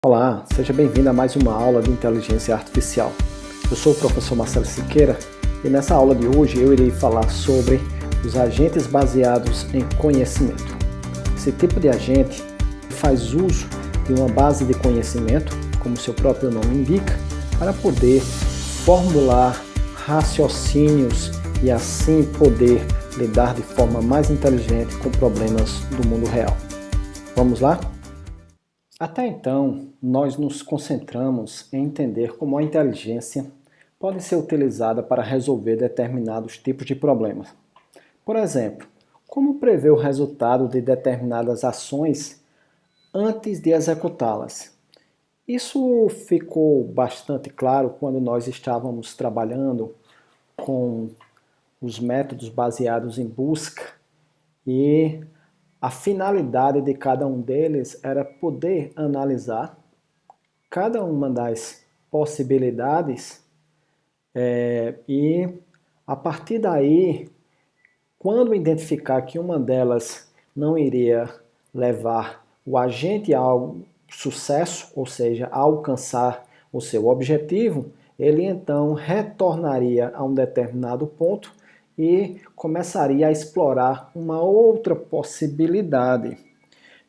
Olá, seja bem-vindo a mais uma aula de Inteligência Artificial. Eu sou o professor Marcelo Siqueira e nessa aula de hoje eu irei falar sobre os agentes baseados em conhecimento. Esse tipo de agente faz uso de uma base de conhecimento, como seu próprio nome indica, para poder formular raciocínios e assim poder lidar de forma mais inteligente com problemas do mundo real. Vamos lá? Até então, nós nos concentramos em entender como a inteligência pode ser utilizada para resolver determinados tipos de problemas. Por exemplo, como prever o resultado de determinadas ações antes de executá-las. Isso ficou bastante claro quando nós estávamos trabalhando com os métodos baseados em busca e a finalidade de cada um deles era poder analisar cada uma das possibilidades e, a partir daí, quando identificar que uma delas não iria levar o agente ao sucesso, ou seja, a alcançar o seu objetivo, ele então retornaria a um determinado ponto e começaria a explorar uma outra possibilidade.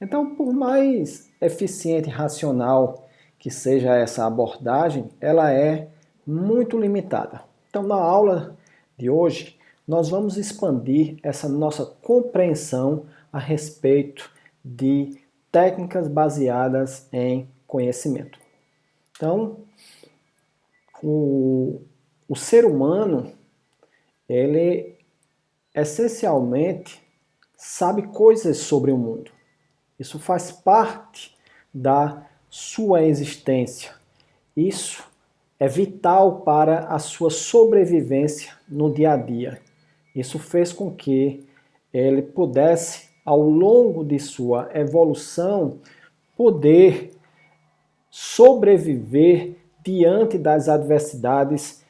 Então, por mais eficiente e racional que seja essa abordagem, ela é muito limitada. Então, na aula de hoje, nós vamos expandir essa nossa compreensão a respeito de técnicas baseadas em conhecimento. Então, o ser humano, ele essencialmente sabe coisas sobre o mundo. Isso faz parte da sua existência. Isso é vital para a sua sobrevivência no dia a dia. Isso fez com que ele pudesse, ao longo de sua evolução, poder sobreviver diante das adversidades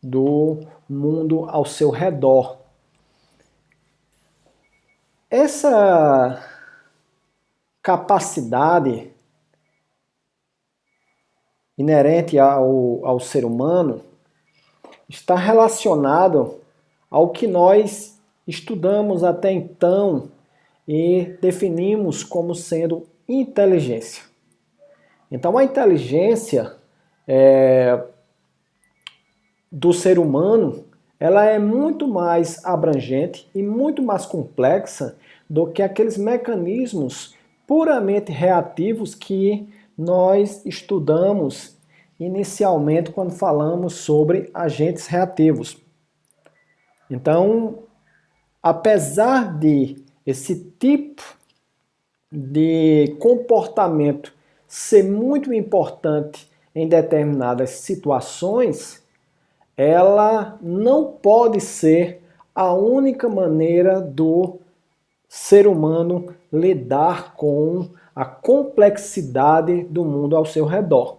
do mundo ao seu redor. Essa capacidade inerente ao ser humano está relacionado ao que nós estudamos até então e definimos como sendo inteligência. Então, a inteligência do ser humano, ela é muito mais abrangente e muito mais complexa do que aqueles mecanismos puramente reativos que nós estudamos inicialmente quando falamos sobre agentes reativos. Então, apesar de esse tipo de comportamento ser muito importante em determinadas situações, ela não pode ser a única maneira do ser humano lidar com a complexidade do mundo ao seu redor.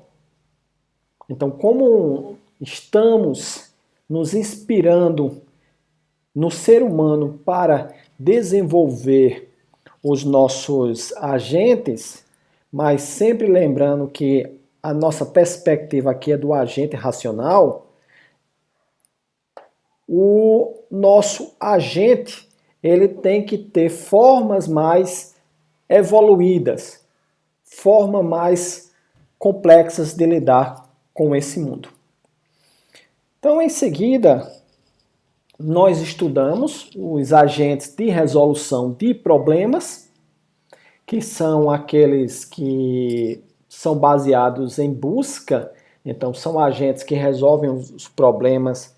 Então, como estamos nos inspirando no ser humano para desenvolver os nossos agentes, mas sempre lembrando que a nossa perspectiva aqui é do agente racional, o nosso agente ele tem que ter formas mais evoluídas, formas mais complexas de lidar com esse mundo. Então, em seguida, nós estudamos os agentes de resolução de problemas, que são aqueles que são baseados em busca. Então, são agentes que resolvem os problemas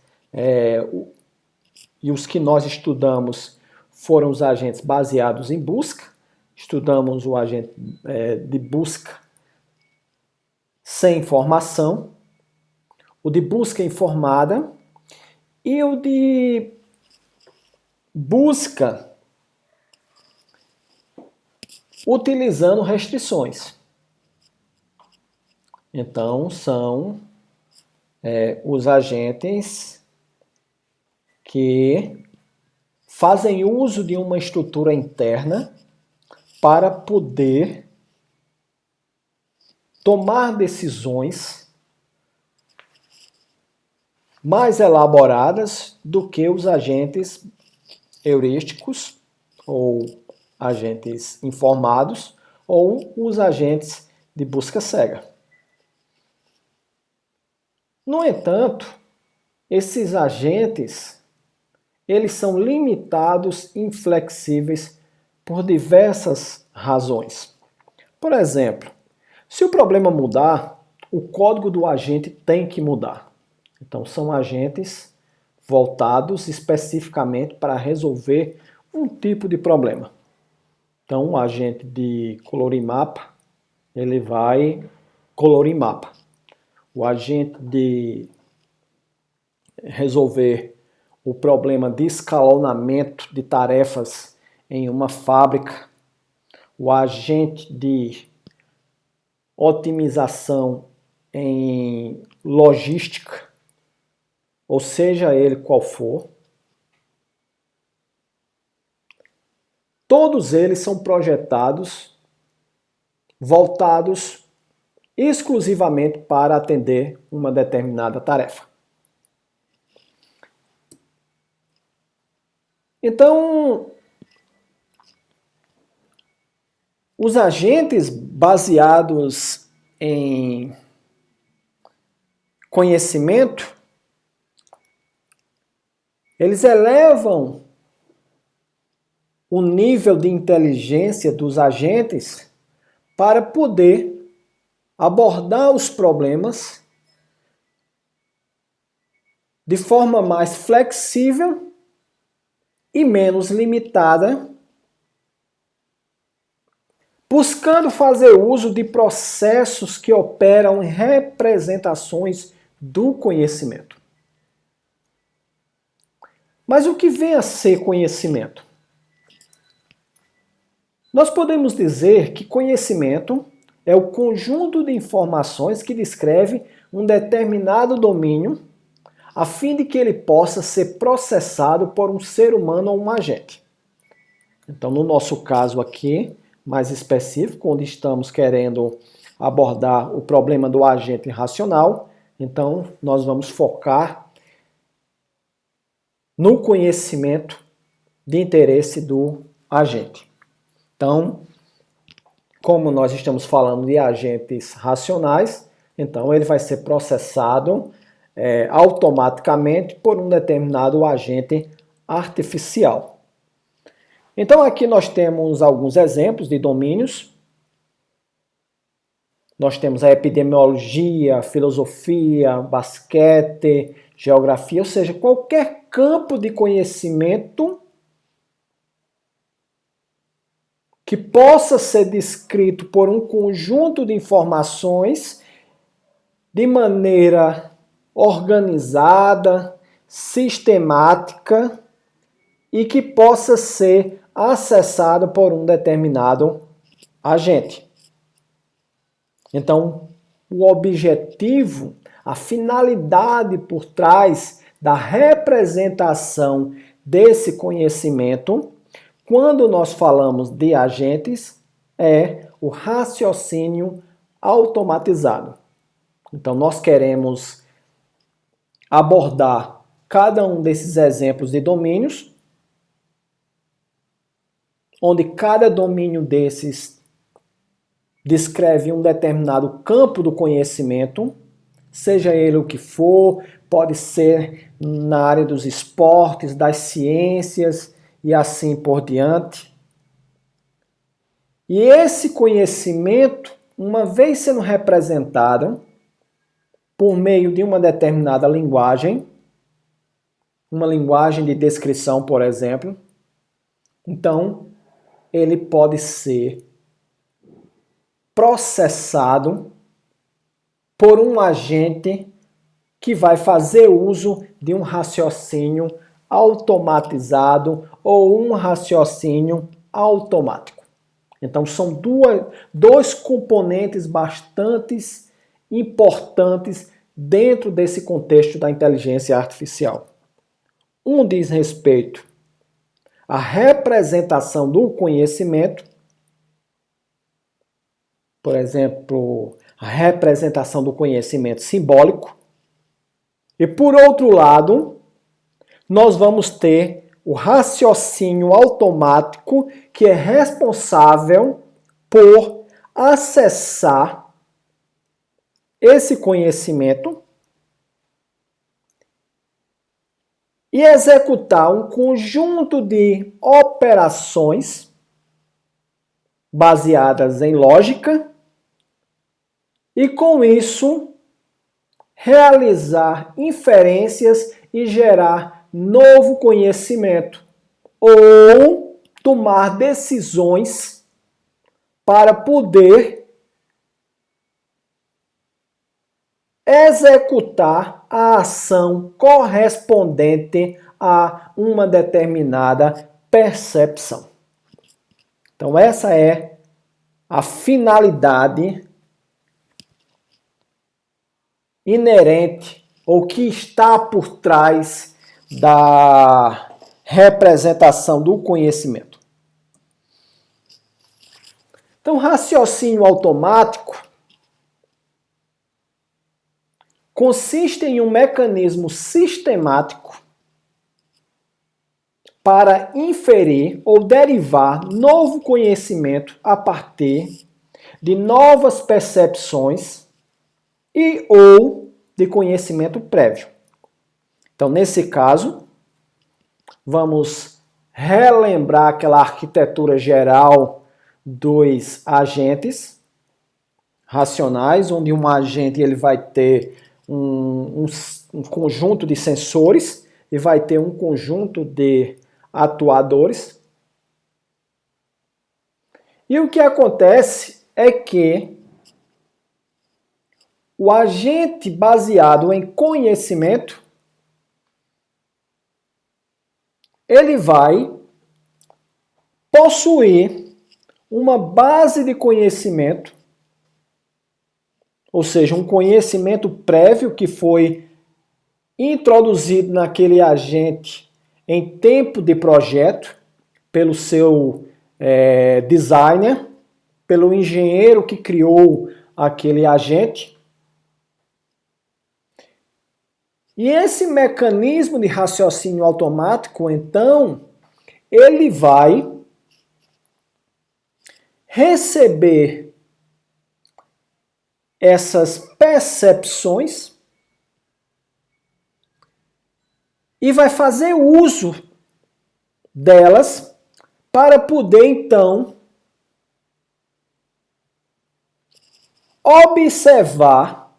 e os que nós estudamos foram os agentes baseados em busca. Estudamos o agente de busca sem informação, o de busca informada e o de busca utilizando restrições. Então, são os agentes que fazem uso de uma estrutura interna para poder tomar decisões mais elaboradas do que os agentes heurísticos ou agentes informados ou os agentes de busca cega. No entanto, esses agentes, eles são limitados e inflexíveis por diversas razões. Por exemplo, se o problema mudar, o código do agente tem que mudar. Então, são agentes voltados especificamente para resolver um tipo de problema. Então, o agente de colorimapa, ele vai colorimapa. O agente de resolver o problema de escalonamento de tarefas em uma fábrica, o agente de otimização em logística, ou seja ele qual for, todos eles são projetados, voltados exclusivamente para atender uma determinada tarefa. Então, os agentes baseados em conhecimento, eles elevam o nível de inteligência dos agentes para poder abordar os problemas de forma mais flexível e menos limitada, buscando fazer uso de processos que operam em representações do conhecimento. Mas o que vem a ser conhecimento? Nós podemos dizer que conhecimento é o conjunto de informações que descreve um determinado domínio a fim de que ele possa ser processado por um ser humano ou um agente. Então, no nosso caso aqui, mais específico, onde estamos querendo abordar o problema do agente racional, então nós vamos focar no conhecimento de interesse do agente. Então, como nós estamos falando de agentes racionais, então ele vai ser processado automaticamente por um determinado agente artificial. Então aqui nós temos alguns exemplos de domínios. Nós temos a epidemiologia, filosofia, basquete, geografia, ou seja, qualquer campo de conhecimento que possa ser descrito por um conjunto de informações de maneira organizada, sistemática e que possa ser acessado por um determinado agente. Então, o objetivo, a finalidade por trás da representação desse conhecimento, quando nós falamos de agentes, é o raciocínio automatizado. Então, nós queremos abordar cada um desses exemplos de domínios, onde cada domínio desses descreve um determinado campo do conhecimento, seja ele o que for, pode ser na área dos esportes, das ciências e assim por diante. E esse conhecimento, uma vez sendo representado por meio de uma determinada linguagem, uma linguagem de descrição, por exemplo, então ele pode ser processado por um agente que vai fazer uso de um raciocínio automatizado ou um raciocínio automático. Então são dois componentes bastante importantes dentro desse contexto da inteligência artificial. Um diz respeito à representação do conhecimento, por exemplo, a representação do conhecimento simbólico. E por outro lado, nós vamos ter o raciocínio automático, que é responsável por acessar esse conhecimento e executar um conjunto de operações baseadas em lógica e, com isso, realizar inferências e gerar novo conhecimento ou tomar decisões para poder executar a ação correspondente a uma determinada percepção. Então, essa é a finalidade inerente ou que está por trás da representação do conhecimento. Então, raciocínio automático consiste em um mecanismo sistemático para inferir ou derivar novo conhecimento a partir de novas percepções e ou de conhecimento prévio. Então, nesse caso, vamos relembrar aquela arquitetura geral dos agentes racionais, onde um agente ele vai ter um conjunto de sensores e vai ter um conjunto de atuadores. E o que acontece é que o agente baseado em conhecimento, ele vai possuir uma base de conhecimento, ou seja, um conhecimento prévio que foi introduzido naquele agente em tempo de projeto, pelo seu designer, pelo engenheiro que criou aquele agente. E esse mecanismo de raciocínio automático, então, ele vai receber essas percepções e vai fazer uso delas para poder, então, observar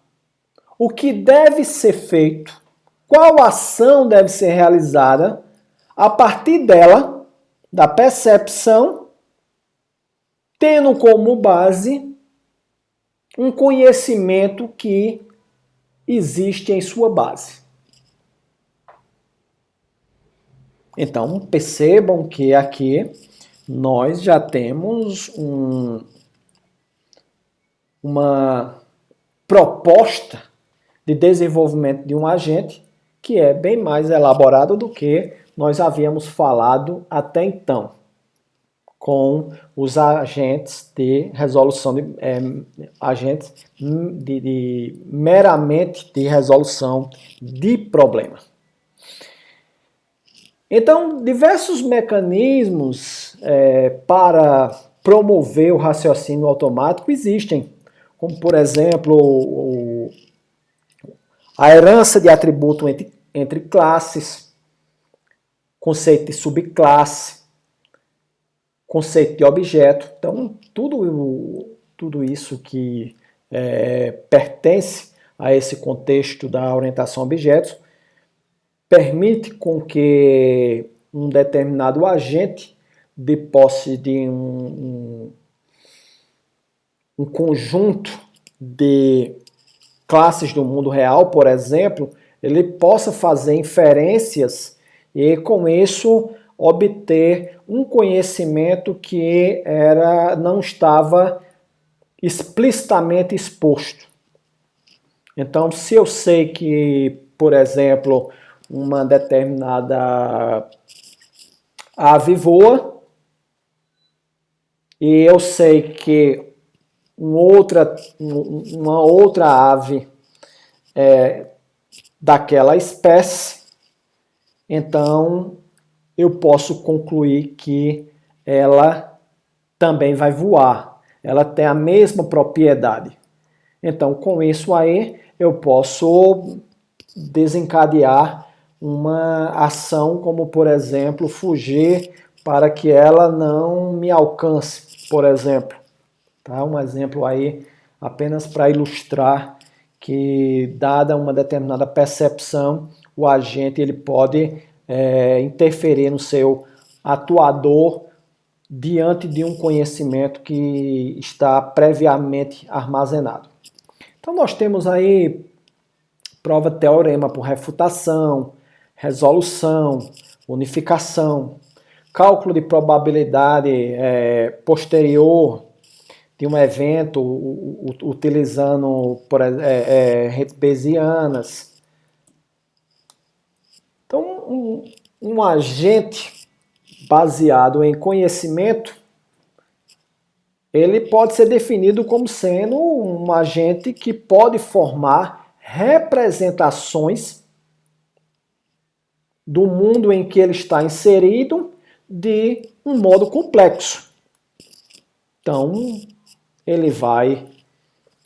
o que deve ser feito, qual ação deve ser realizada a partir dela, da percepção, tendo como base um conhecimento que existe em sua base. Então, percebam que aqui nós já temos uma proposta de desenvolvimento de um agente que é bem mais elaborado do que nós havíamos falado até então, com os agentes de resolução meramente de resolução de problema. Então, diversos mecanismos para promover o raciocínio automático existem, como, por exemplo, a herança de atributo entre classes, conceito de subclasse, conceito de objeto. Então, tudo isso que pertence a esse contexto da orientação a objetos permite com que um determinado agente, de posse de um conjunto de classes do mundo real, por exemplo, ele possa fazer inferências e, com isso, obter um conhecimento que não estava explicitamente exposto. Então, se eu sei que, por exemplo, uma determinada ave voa, e eu sei que uma outra ave daquela espécie, então eu posso concluir que ela também vai voar. Ela tem a mesma propriedade. Então, com isso aí, eu posso desencadear uma ação como, por exemplo, fugir para que ela não me alcance, por exemplo. Tá? Um exemplo aí apenas para ilustrar que, dada uma determinada percepção, o agente ele pode interferir no seu atuador diante de um conhecimento que está previamente armazenado. Então nós temos aí prova teorema por refutação, resolução, unificação, cálculo de probabilidade posterior de um evento utilizando redes bayesianas. Então um agente baseado em conhecimento, ele pode ser definido como sendo um agente que pode formar representações do mundo em que ele está inserido de um modo complexo. Então, ele vai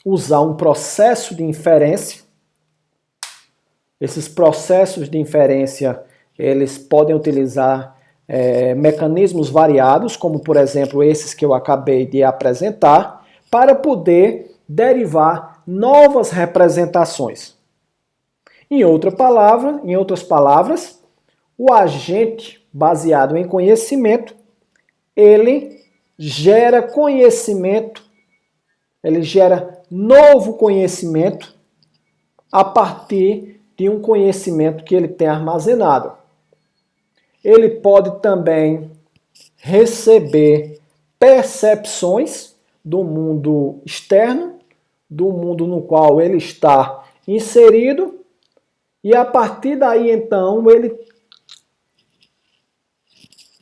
usar um processo de inferência. Esses processos de inferência, eles podem utilizar mecanismos variados, como por exemplo esses que eu acabei de apresentar, para poder derivar novas representações. Em outras palavras, o agente baseado em conhecimento, ele gera conhecimento, ele gera novo conhecimento a partir de um conhecimento que ele tem armazenado. Ele pode também receber percepções do mundo externo, do mundo no qual ele está inserido, e a partir daí, então, ele,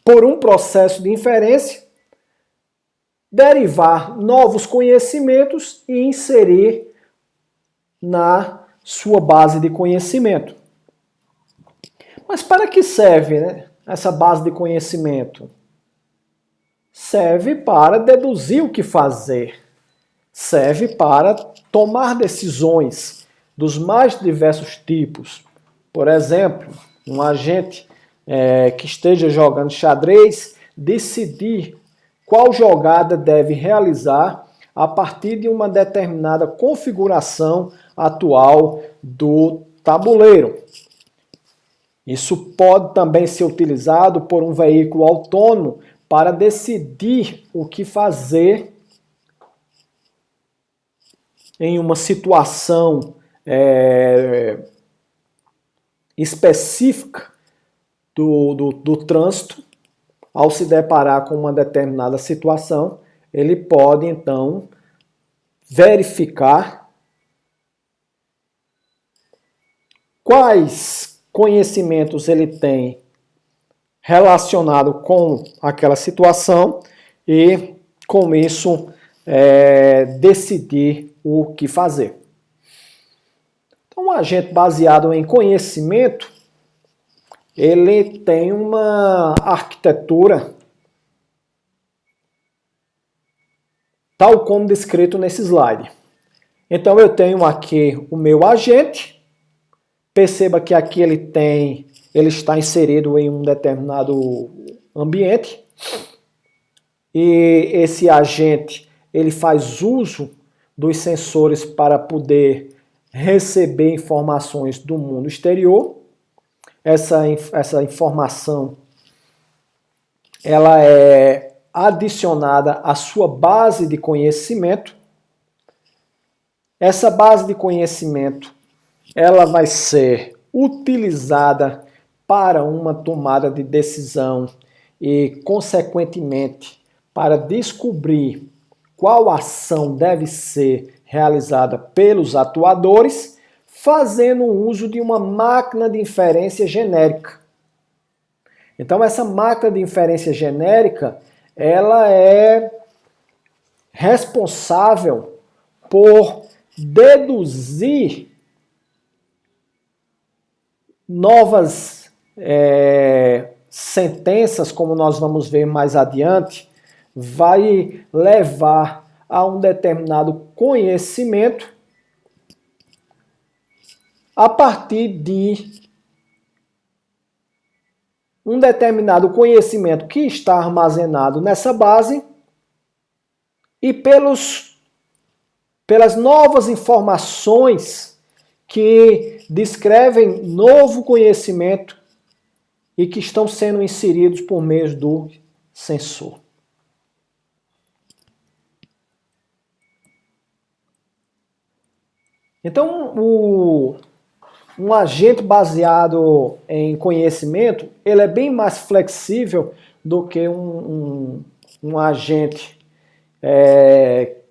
por um processo de inferência, derivar novos conhecimentos e inserir na sua base de conhecimento. Mas para que serve, né, essa base de conhecimento? Serve para deduzir o que fazer. Serve para tomar decisões dos mais diversos tipos. Por exemplo, um agente que esteja jogando xadrez, decidir qual jogada deve realizar a partir de uma determinada configuração atual do tabuleiro. Isso pode também ser utilizado por um veículo autônomo para decidir o que fazer em uma situação específica do trânsito. Ao se deparar com uma determinada situação, ele pode então verificar quais conhecimentos ele tem relacionado com aquela situação e, com isso, decidir o que fazer. Então, um agente baseado em conhecimento, ele tem uma arquitetura tal como descrito nesse slide. Então, eu tenho aqui o meu agente. Perceba que aqui ele está inserido em um determinado ambiente. E esse agente, ele faz uso dos sensores para poder receber informações do mundo exterior. Essa informação, ela é adicionada à sua base de conhecimento. Essa base de conhecimento, ela vai ser utilizada para uma tomada de decisão e, consequentemente, para descobrir qual ação deve ser realizada pelos atuadores, fazendo uso de uma máquina de inferência genérica. Então, essa máquina de inferência genérica, ela é responsável por deduzir novas sentenças, como nós vamos ver mais adiante, vai levar a um determinado conhecimento a partir de um determinado conhecimento que está armazenado nessa base e pelas novas informações que descrevem novo conhecimento e que estão sendo inseridos por meio do sensor. Então, um agente baseado em conhecimento, ele é bem mais flexível do que um agente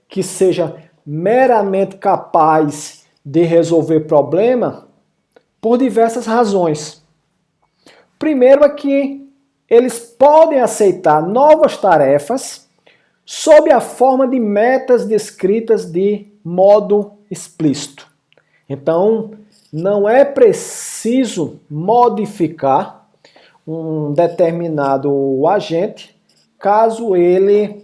que seja meramente capaz de resolver problema por diversas razões. Primeiro é que eles podem aceitar novas tarefas sob a forma de metas descritas de modo explícito. Então, não é preciso modificar um determinado agente caso ele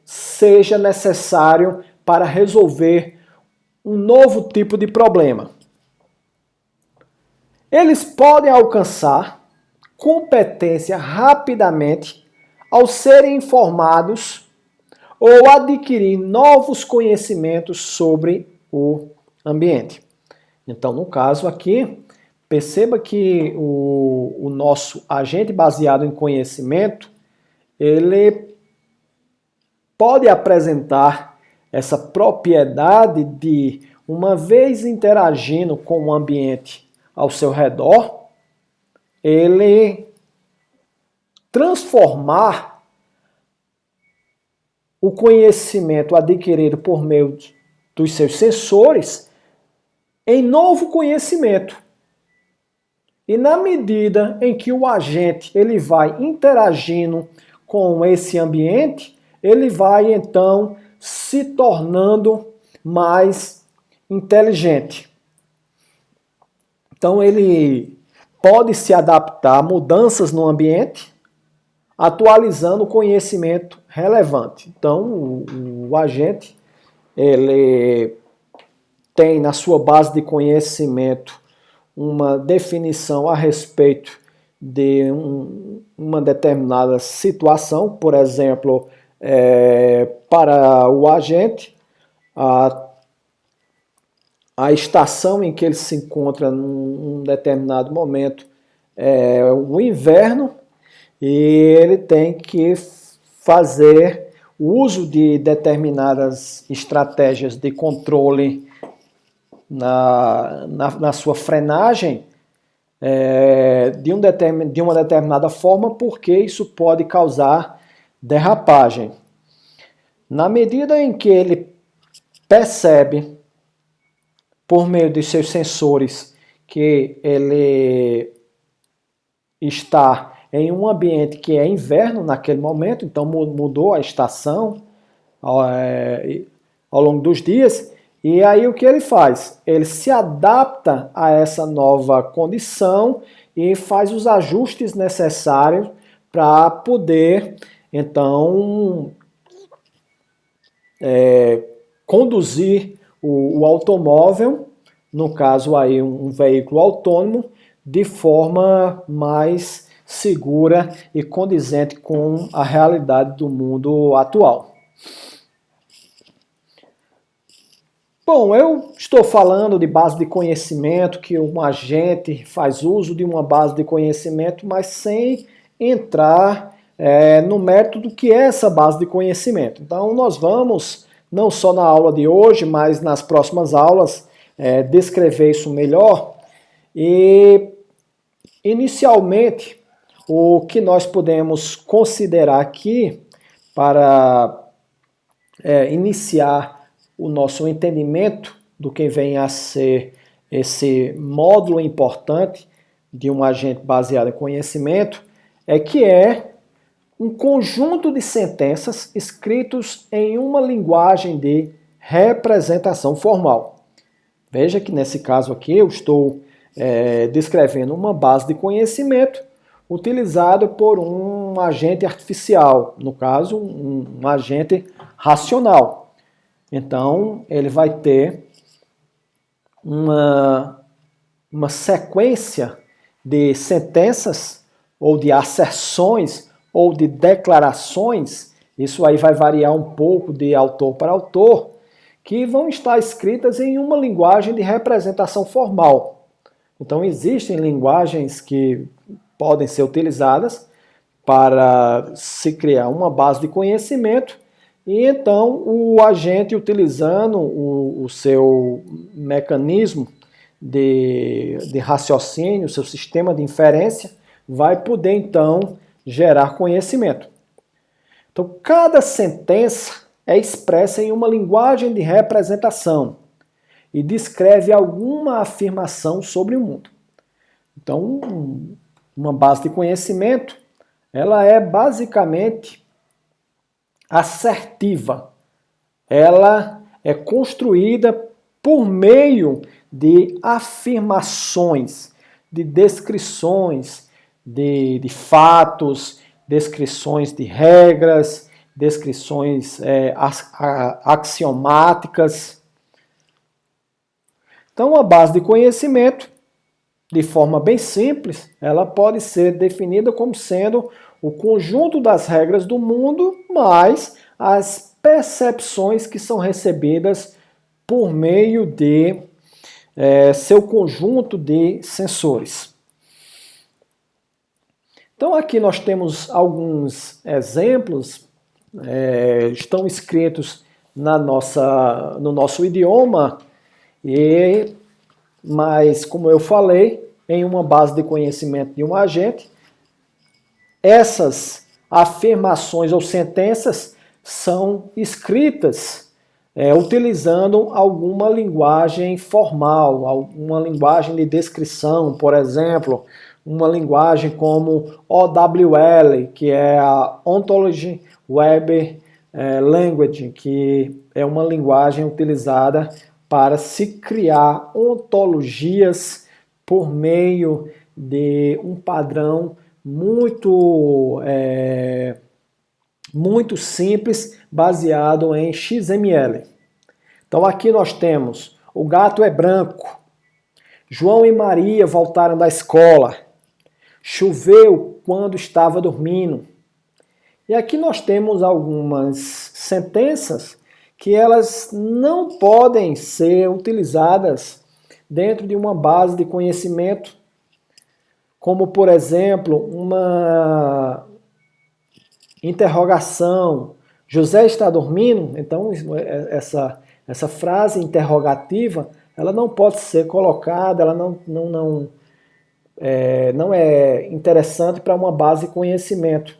seja necessário para resolver um novo tipo de problema. Eles podem alcançar competência rapidamente ao serem informados ou adquirir novos conhecimentos sobre o ambiente. Então, no caso aqui, perceba que o nosso agente baseado em conhecimento, ele pode apresentar essa propriedade de, uma vez interagindo com o ambiente ao seu redor, ele transformar o conhecimento adquirido por meio dos seus sensores em novo conhecimento. E na medida em que o agente ele vai interagindo com esse ambiente, ele vai então se tornando mais inteligente. Então ele pode se adaptar a mudanças no ambiente, atualizando o conhecimento relevante. Então o agente ele tem na sua base de conhecimento uma definição a respeito de uma determinada situação, por exemplo, para o agente, a estação em que ele se encontra num determinado momento é o inverno e ele tem que fazer o uso de determinadas estratégias de controle na sua frenagem de uma determinada forma, porque isso pode causar derrapagem. Na medida em que ele percebe, por meio de seus sensores, que ele está em um ambiente que é inverno naquele momento, então mudou a estação ao longo dos dias, e aí o que ele faz? Ele se adapta a essa nova condição e faz os ajustes necessários para poder, então, conduzir o automóvel, no caso aí um veículo autônomo, de forma mais segura e condizente com a realidade do mundo atual. Bom, eu estou falando de base de conhecimento, que um agente faz uso de uma base de conhecimento, mas sem entrar no mérito do que é essa base de conhecimento. Então nós vamos, não só na aula de hoje, mas nas próximas aulas, descrever isso melhor. E inicialmente, o que nós podemos considerar aqui para iniciar o nosso entendimento do que vem a ser esse módulo importante de um agente baseado em conhecimento, é que um conjunto de sentenças escritos em uma linguagem de representação formal. Veja que nesse caso aqui eu estou descrevendo uma base de conhecimento utilizado por um agente artificial, no caso, um agente racional. Então, ele vai ter uma sequência de sentenças ou de asserções ou de declarações, isso aí vai variar um pouco de autor para autor, que vão estar escritas em uma linguagem de representação formal. Então, existem linguagens que podem ser utilizadas para se criar uma base de conhecimento e então o agente, utilizando o seu mecanismo de raciocínio, o seu sistema de inferência, vai poder então gerar conhecimento. Então, cada sentença é expressa em uma linguagem de representação e descreve alguma afirmação sobre o mundo. Então, uma base de conhecimento, ela é basicamente assertiva. Ela é construída por meio de afirmações, de descrições de fatos, descrições de regras, descrições axiomáticas. Então, a base de conhecimento, de forma bem simples, ela pode ser definida como sendo o conjunto das regras do mundo, mais as percepções que são recebidas por meio de seu conjunto de sensores. Então aqui nós temos alguns exemplos, estão escritos no nosso idioma, mas como eu falei, em uma base de conhecimento de um agente, essas afirmações ou sentenças são escritas utilizando alguma linguagem formal, alguma linguagem de descrição, por exemplo, uma linguagem como OWL, que é a Ontology Web Language, que é uma linguagem utilizada para se criar ontologias por meio de um padrão muito simples, baseado em XML. Então aqui nós temos: o gato é branco, João e Maria voltaram da escola, choveu quando estava dormindo. E aqui nós temos algumas sentenças que elas não podem ser utilizadas dentro de uma base de conhecimento, como, por exemplo, uma interrogação. José está dormindo? Então, essa frase interrogativa, ela não pode ser colocada, ela não é interessante para uma base de conhecimento.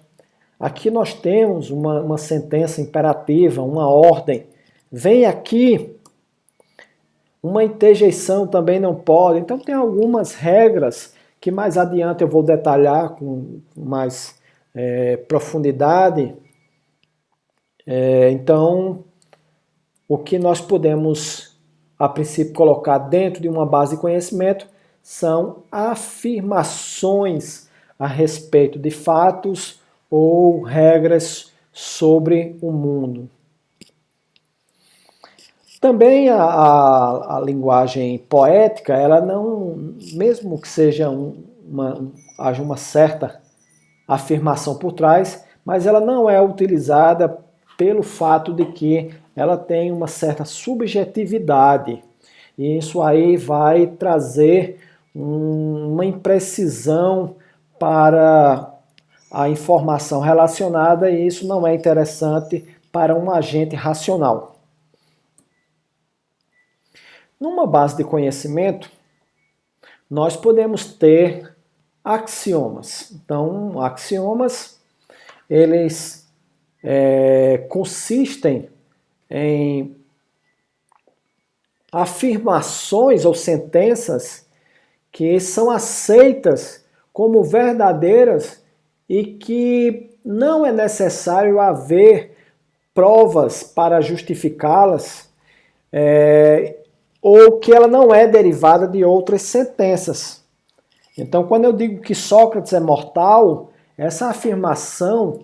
Aqui nós temos uma sentença imperativa, uma ordem. Vem aqui. Uma interjeição também não pode. Então tem algumas regras que mais adiante eu vou detalhar com mais profundidade. Então, o que nós podemos, a princípio, colocar dentro de uma base de conhecimento são afirmações a respeito de fatos ou regras sobre o mundo. Também a linguagem poética, ela não, mesmo que seja haja uma certa afirmação por trás, mas ela não é utilizada pelo fato de que ela tem uma certa subjetividade. E isso aí vai trazer uma imprecisão para a informação relacionada, e isso não é interessante para um agente racional. Numa base de conhecimento, nós podemos ter axiomas. Então, axiomas, eles consistem em afirmações ou sentenças que são aceitas como verdadeiras e que não é necessário haver provas para justificá-las, ou que ela não é derivada de outras sentenças. Então, quando eu digo que Sócrates é mortal, essa afirmação,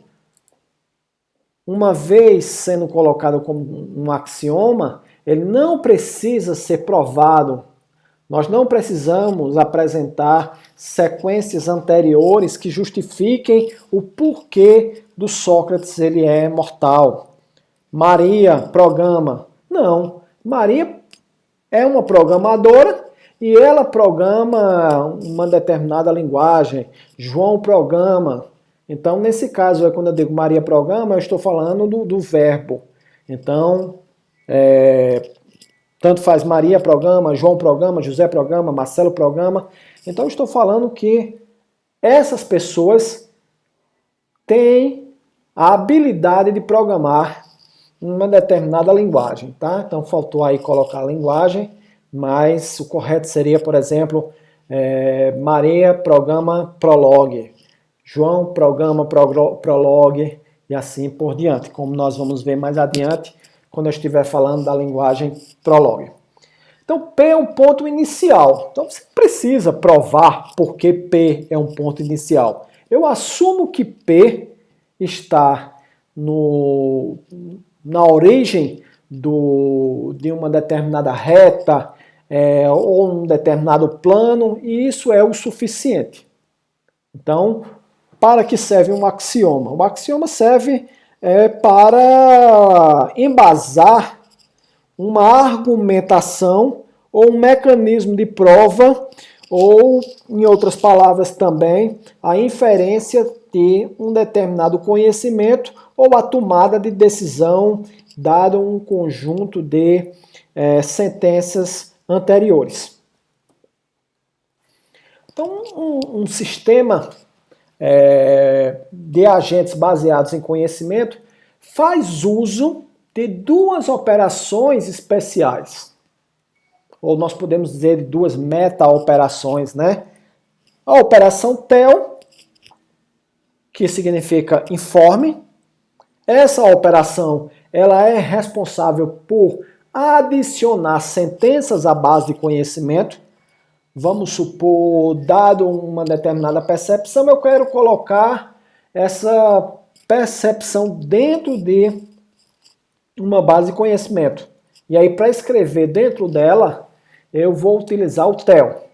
uma vez sendo colocada como um axioma, ele não precisa ser provado. Nós não precisamos apresentar sequências anteriores que justifiquem o porquê do Sócrates ele é mortal. Maria programa. Não, Maria é uma programadora e ela programa uma determinada linguagem. João programa. Então, nesse caso, quando eu digo Maria programa, eu estou falando do verbo. Então, tanto faz Maria programa, João programa, José programa, Marcelo programa. Então, eu estou falando que essas pessoas têm a habilidade de programar uma determinada linguagem, tá? Então, faltou aí colocar a linguagem, mas o correto seria, por exemplo, Maria programa Prolog, João programa Prolog e assim por diante, como nós vamos ver mais adiante, quando eu estiver falando da linguagem Prolog. Então, P é um ponto inicial. Então, você precisa provar por que P é um ponto inicial. Eu assumo que P está na origem de uma determinada reta ou um determinado plano, e isso é o suficiente. Então, para que serve um axioma? O axioma serve para embasar uma argumentação ou um mecanismo de prova, ou, em outras palavras também, a inferência de um determinado conhecimento ou a tomada de decisão dado um conjunto de sentenças anteriores. Então, um sistema de agentes baseados em conhecimento faz uso de duas operações especiais. Ou nós podemos dizer de duas meta-operações, né? A operação TEL, que significa informe. Essa operação ela é responsável por adicionar sentenças à base de conhecimento. Vamos supor, dado uma determinada percepção, eu quero colocar essa percepção dentro de uma base de conhecimento. E aí, para escrever dentro dela, eu vou utilizar o TEL.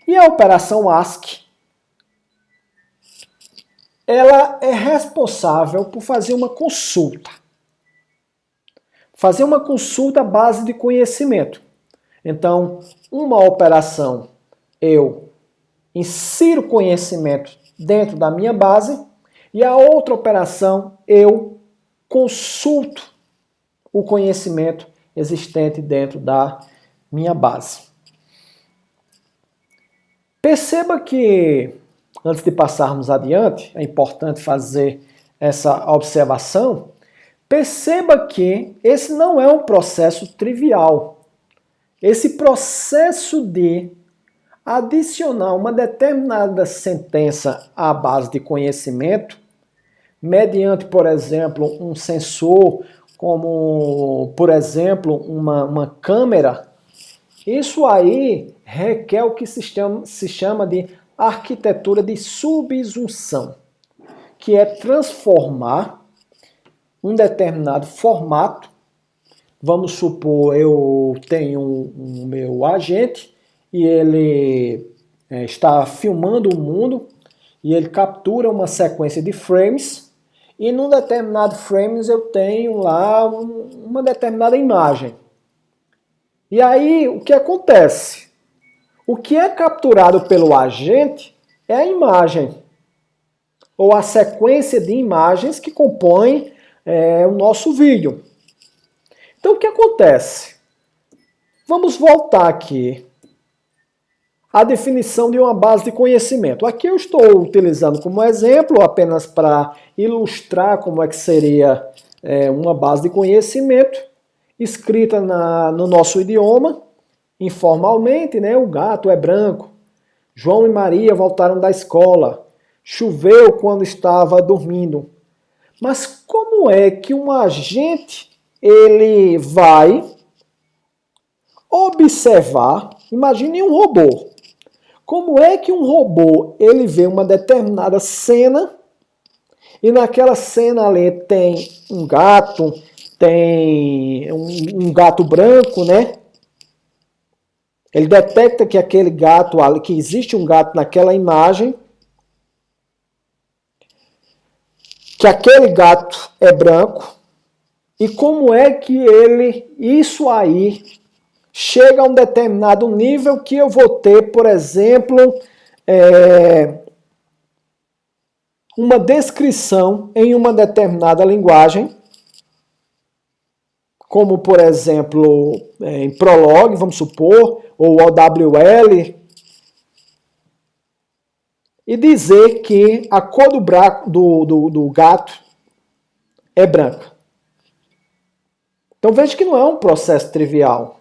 E a operação ASK, ela é responsável por fazer uma consulta. Fazer uma consulta à base de conhecimento. Então, uma operação, eu insiro conhecimento dentro da minha base, e a outra operação, eu consulto o conhecimento existente dentro da minha base. Perceba que, antes de passarmos adiante, é importante fazer essa observação. Perceba que esse não é um processo trivial. Esse processo de adicionar uma determinada sentença à base de conhecimento, mediante, por exemplo, um sensor, como, por exemplo, uma câmera, isso aí requer o que se chama de arquitetura de subsunção, que é transformar um determinado formato. Vamos supor, eu tenho um meu agente e ele está filmando o mundo e ele captura uma sequência de frames, e num determinado frames eu tenho lá uma determinada imagem. E aí, o que acontece? O que é capturado pelo agente é a imagem, ou a sequência de imagens que compõem o nosso vídeo. Então, o que acontece? Vamos voltar aqui à definição de uma base de conhecimento. Aqui eu estou utilizando como exemplo, apenas para ilustrar como é que seria uma base de conhecimento, escrita no nosso idioma, informalmente, né? O gato é branco. João e Maria voltaram da escola. choveu quando estava dormindo. Mas como é que um agente ele vai observar, imagine um robô. Como é que um robô ele vê uma determinada cena e naquela cena ali tem um gato, tem um gato branco, né? Ele detecta que aquele gato, que existe um gato naquela imagem, que aquele gato é branco, e como é que isso aí chega a um determinado nível que eu vou ter, por exemplo, uma descrição em uma determinada linguagem, como por exemplo em Prolog, vamos supor, ou OWL, e dizer que a cor do gato é branca. Então veja que não é um processo trivial.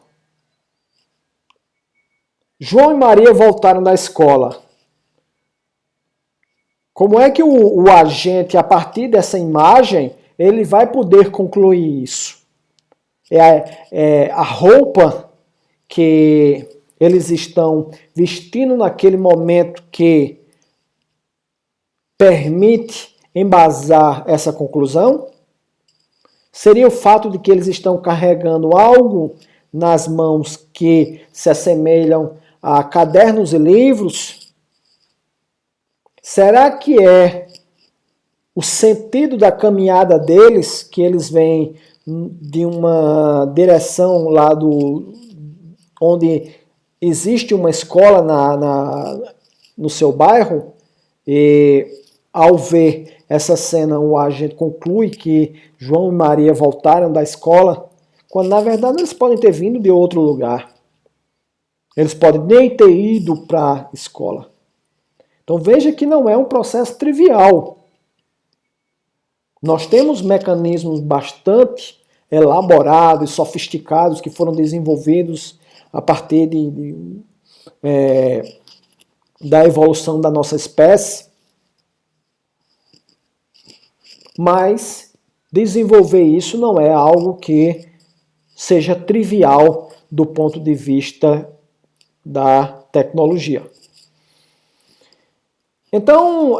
João e Maria voltaram da escola. Como é que o agente, a partir dessa imagem, ele vai poder concluir isso? A roupa que eles estão vestindo naquele momento que permite embasar essa conclusão? Seria o fato de que eles estão carregando algo nas mãos que se assemelham a cadernos e livros? Será que é o sentido da caminhada deles, que eles vêm de uma direção lá onde existe uma escola no seu bairro, e ao ver essa cena o agente conclui que João e Maria voltaram da escola, quando na verdade eles podem ter vindo de outro lugar. Eles podem nem ter ido para a escola. Então veja que não é um processo trivial. Nós temos mecanismos bastante elaborados, sofisticados, que foram desenvolvidos a partir da evolução da nossa espécie, mas desenvolver isso não é algo que seja trivial do ponto de vista da tecnologia. Então,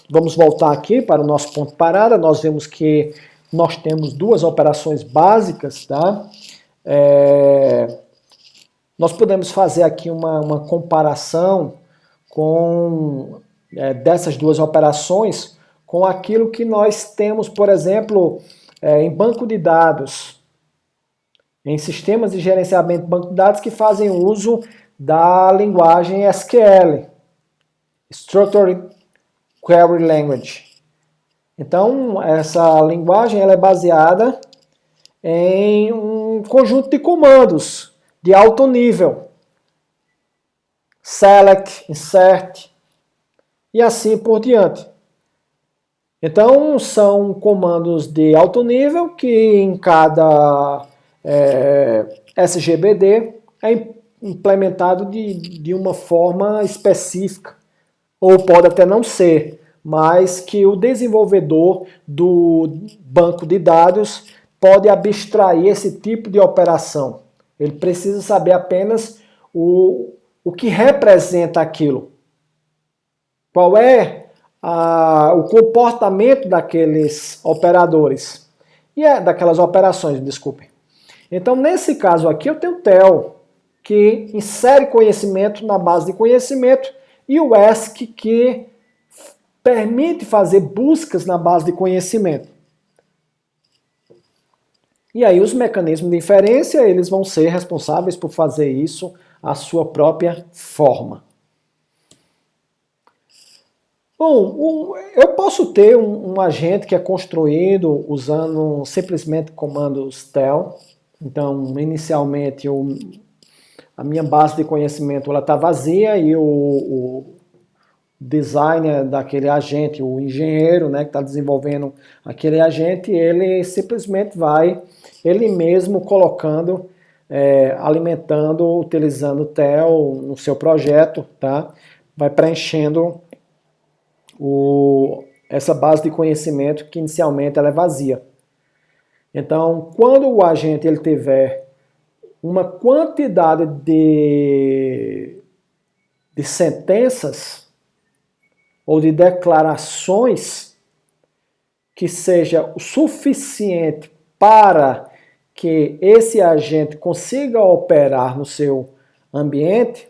vamos voltar aqui para o nosso ponto de parada. Nós vemos que nós temos duas operações básicas, tá? Nós podemos fazer aqui uma comparação dessas duas operações com aquilo que nós temos, por exemplo, em banco de dados, em sistemas de gerenciamento de banco de dados que fazem uso da linguagem SQL, Structured Query Language. Então, essa linguagem ela é baseada em um conjunto de comandos de alto nível. Select, insert e assim por diante. Então, são comandos de alto nível que em cada SGBD é implementado de uma forma específica, ou pode até não ser, mas que o desenvolvedor do banco de dados pode abstrair esse tipo de operação. Ele precisa saber apenas o que representa aquilo. Qual é o comportamento daqueles operadores. Daquelas operações, desculpem. Então, nesse caso aqui, eu tenho o TEL, que insere conhecimento na base de conhecimento, e o ESC, que permite fazer buscas na base de conhecimento. E aí os mecanismos de inferência, eles vão ser responsáveis por fazer isso à sua própria forma. Bom, eu posso ter um agente que é construído usando simplesmente comandos TEL. Então, inicialmente, a minha base de conhecimento está vazia e o designer daquele agente, o engenheiro, né, que está desenvolvendo aquele agente, ele simplesmente vai, ele mesmo colocando, alimentando, utilizando o TEL no seu projeto, tá? Vai preenchendo essa base de conhecimento que inicialmente ela é vazia. Então, quando o agente ele tiver uma quantidade de sentenças ou de declarações que seja o suficiente para que esse agente consiga operar no seu ambiente,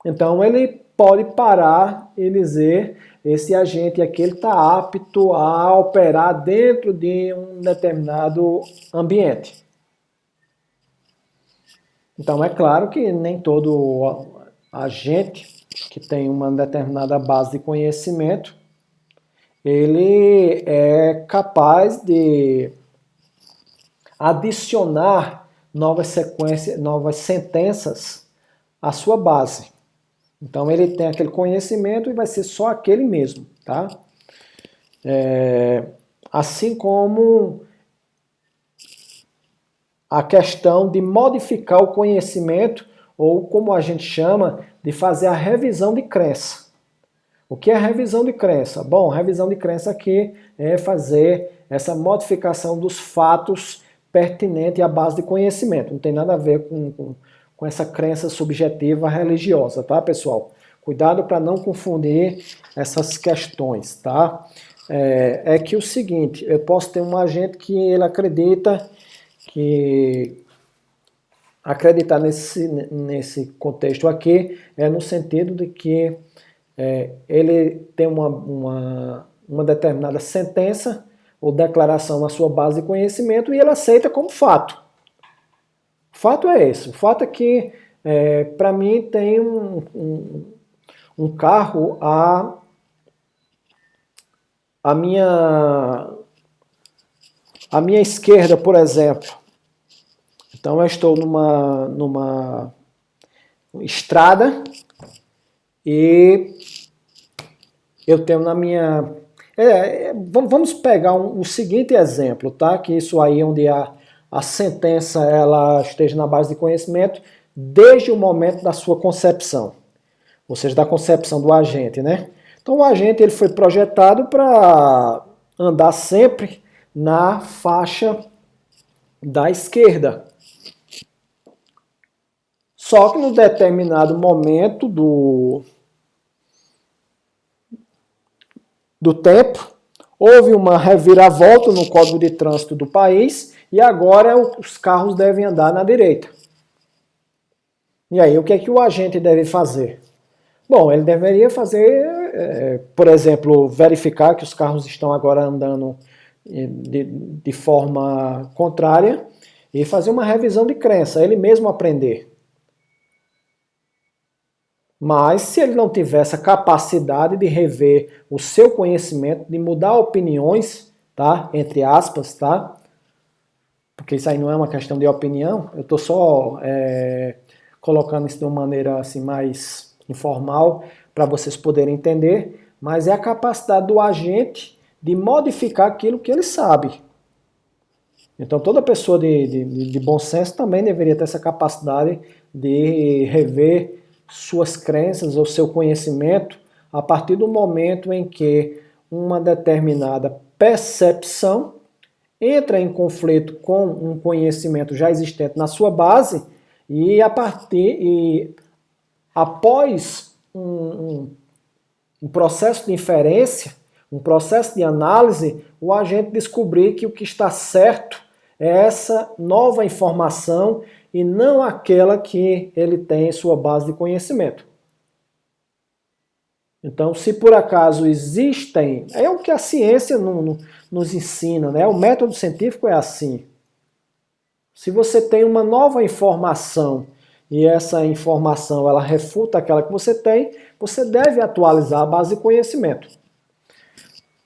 então ele pode parar e dizer esse agente aqui está apto a operar dentro de um determinado ambiente. Então é claro que nem todo agente que tem uma determinada base de conhecimento, ele é capaz de adicionar novas sequências, novas sentenças à sua base. Então ele tem aquele conhecimento e vai ser só aquele mesmo, tá? Assim como a questão de modificar o conhecimento, ou como a gente chama, de fazer a revisão de crença. O que é revisão de crença? Bom, revisão de crença aqui é fazer essa modificação dos fatos pertinentes à base de conhecimento. Não tem nada a ver com essa crença subjetiva religiosa, tá, pessoal? Cuidado para não confundir essas questões, tá? É que o seguinte, eu posso ter um agente que ele acredita que acreditar nesse contexto aqui é no sentido de que ele tem uma determinada sentença ou declaração na sua base de conhecimento e ele aceita como fato. O fato é esse. O fato é que, para mim, tem um carro à minha esquerda, por exemplo. Então eu estou numa estrada e eu tenho na minha... vamos pegar o seguinte exemplo, tá? Que isso aí onde a sentença ela esteja na base de conhecimento desde o momento da sua concepção, ou seja, da concepção do agente, né? Então o agente ele foi projetado para andar sempre na faixa da esquerda. Só que no determinado momento do tempo, houve uma reviravolta no Código de Trânsito do país e agora os carros devem andar na direita. E aí, o que é que o agente deve fazer? Bom, ele deveria fazer, por exemplo, verificar que os carros estão agora andando de forma contrária e fazer uma revisão de crença, ele mesmo aprender. Mas se ele não tiver essa capacidade de rever o seu conhecimento, de mudar opiniões, tá? Entre aspas, tá? Porque isso aí não é uma questão de opinião, eu estou só colocando isso de uma maneira assim, mais informal para vocês poderem entender, mas é a capacidade do agente de modificar aquilo que ele sabe. Então toda pessoa de bom senso também deveria ter essa capacidade de rever suas crenças ou seu conhecimento a partir do momento em que uma determinada percepção entra em conflito com um conhecimento já existente na sua base e após um processo de inferência, um processo de análise, o agente descobrir que o que está certo é essa nova informação e não aquela que ele tem em sua base de conhecimento. Então, se por acaso existem... É o que a ciência nos ensina, né? O método científico é assim. Se você tem uma nova informação e essa informação ela refuta aquela que você tem, você deve atualizar a base de conhecimento.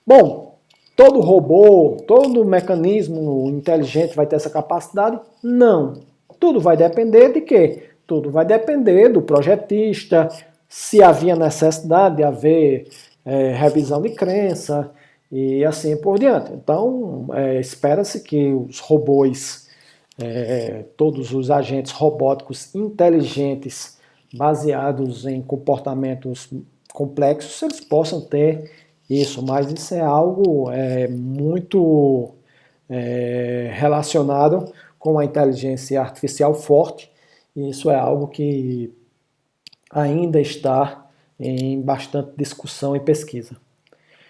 Bom, todo robô, todo mecanismo inteligente vai ter essa capacidade? Não. Tudo vai depender de quê? Tudo vai depender do projetista, se havia necessidade de haver revisão de crença e assim por diante. Então, espera-se que os robôs, todos os agentes robóticos inteligentes baseados em comportamentos complexos, eles possam ter isso, mas isso é algo muito relacionado com a inteligência artificial forte, e isso é algo que ainda está em bastante discussão e pesquisa.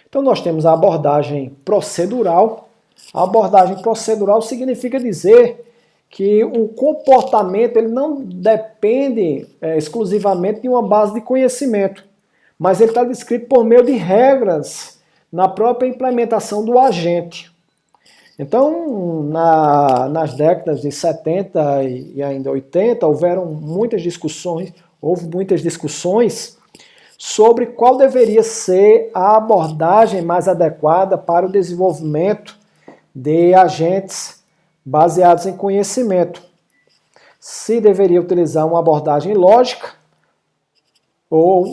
Então nós temos a abordagem procedural. A abordagem procedural significa dizer que o comportamento ele não depende exclusivamente de uma base de conhecimento, mas ele está descrito por meio de regras na própria implementação do agente. Então, nas décadas de 70 e ainda 80, houve muitas discussões sobre qual deveria ser a abordagem mais adequada para o desenvolvimento de agentes baseados em conhecimento. Se deveria utilizar uma abordagem lógica ou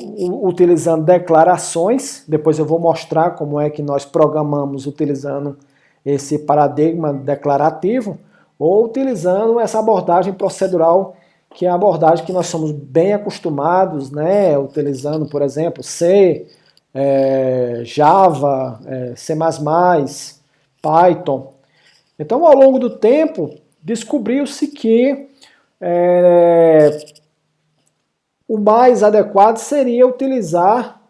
utilizando declarações, depois eu vou mostrar como é que nós programamos utilizando esse paradigma declarativo, ou utilizando essa abordagem procedural, que é a abordagem que nós somos bem acostumados, né? Utilizando, por exemplo, C, Java, C++, Python. Então, ao longo do tempo, descobriu-se que o mais adequado seria utilizar